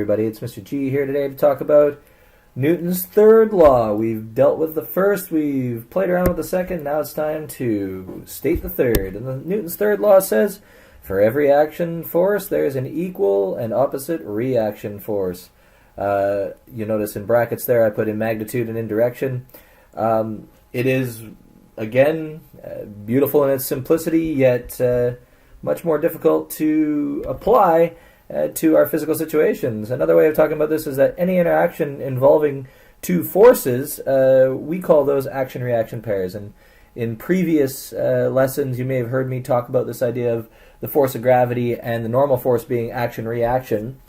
everybody. It's Mr. G here today to talk about Newton's third law. We've dealt with the first, we've played around with the second, now it's time to state the third. And Newton's third law says, for every action force, there is an equal and opposite reaction force. You notice in brackets there I put in magnitude and in direction. It is, again, beautiful in its simplicity, yet much more difficult to apply to our physical situations. Another way of talking about this is that any interaction involving two forces, we call those action-reaction pairs. And in previous lessons, you may have heard me talk about this idea of the force of gravity and the normal force being action-reaction.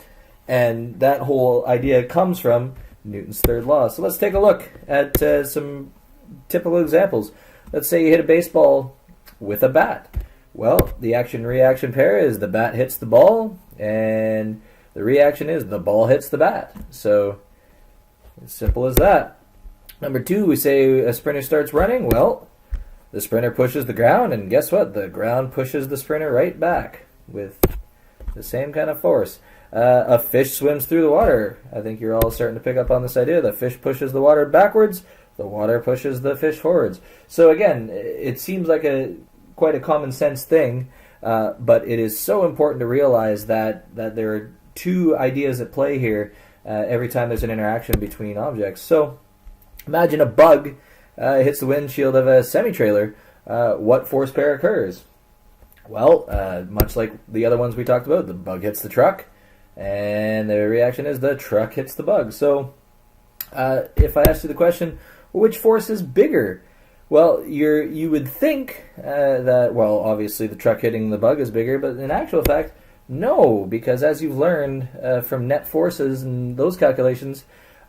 And that whole idea comes from Newton's third law. So let's take a look at some typical examples. Let's say you hit a baseball with a bat. Well, the action-reaction pair is the bat hits the ball, and the reaction is the ball hits the bat. So, as simple as that. Number two, we say a sprinter starts running. Well, the sprinter pushes the ground, and guess what? The ground pushes the sprinter right back with the same kind of force. A fish swims through the water. I think you're all starting to pick up on this idea. The fish pushes the water backwards, the water pushes the fish forwards. So again, it seems like quite a common sense thing, but it is so important to realize that there are two ideas at play here every time there's an interaction between objects. So imagine a bug hits the windshield of a semi-trailer. What force pair occurs? Well, much like the other ones we talked about, the bug hits the truck, and the reaction is the truck hits the bug. So if I ask you the question, which force is bigger? Well, you would think that, well, obviously the truck hitting the bug is bigger, but in actual fact, no, because as you've learned from net forces and those calculations,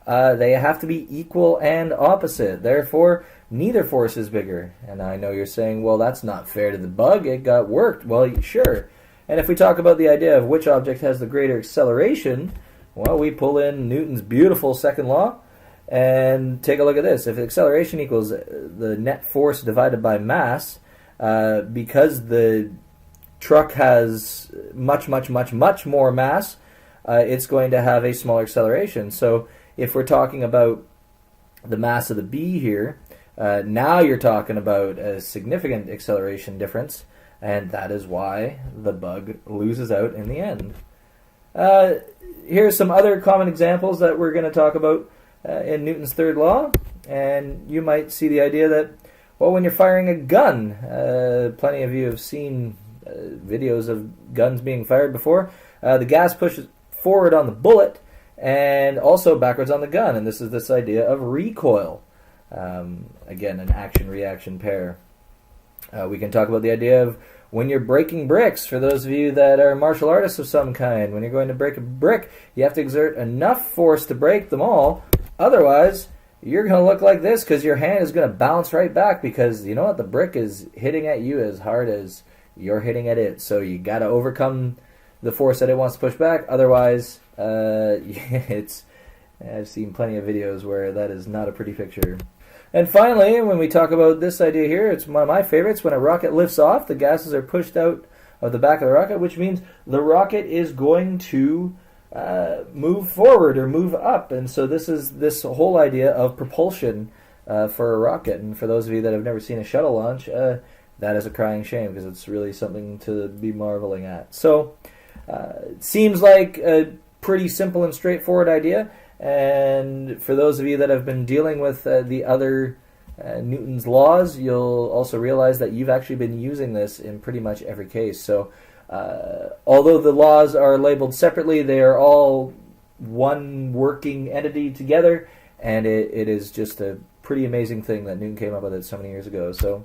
they have to be equal and opposite. Therefore, neither force is bigger. And I know you're saying, well, that's not fair to the bug. It got worked. Well, sure. And if we talk about the idea of which object has the greater acceleration, well, we pull in Newton's beautiful second law. And take a look at this. If acceleration equals the net force divided by mass, because the truck has much more mass, it's going to have a smaller acceleration. So if we're talking about the mass of the bee here, now you're talking about a significant acceleration difference, and that is why the bug loses out in the end. Here's some other common examples that we're going to talk about in Newton's third law, and you might see the idea that, well, when you're firing a gun, plenty of you have seen videos of guns being fired before, the gas pushes forward on the bullet and also backwards on the gun, and this is this idea of recoil. Again, an action-reaction pair. We can talk about the idea of when you're breaking bricks. For those of you that are martial artists of some kind, when you're going to break a brick, you have to exert enough force to break them all. Otherwise, you're going to look like this because your hand is going to bounce right back because, you know what, the brick is hitting at you as hard as you're hitting at it. So you got to overcome the force that it wants to push back. Otherwise, I've seen plenty of videos where that is not a pretty picture. And finally, when we talk about this idea here, it's one of my favorites. When a rocket lifts off, the gases are pushed out of the back of the rocket, which means the rocket is going to move forward or move up. And so this is this whole idea of propulsion for a rocket. And for those of you that have never seen a shuttle launch, that is a crying shame because it's really something to be marveling at. So it seems like a pretty simple and straightforward idea. And for those of you that have been dealing with the other Newton's laws, you'll also realize that you've actually been using this in pretty much every case. So although the laws are labeled separately, they are all one working entity together, and it is just a pretty amazing thing that Newton came up with it so many years ago. So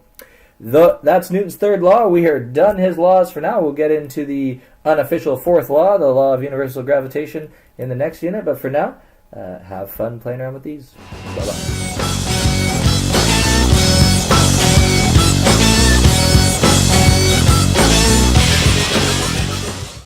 that's Newton's third law. We are done his laws for now. We'll get into the unofficial fourth law, the law of universal gravitation, in the next unit. But for now, have fun playing around with these. Bye-bye.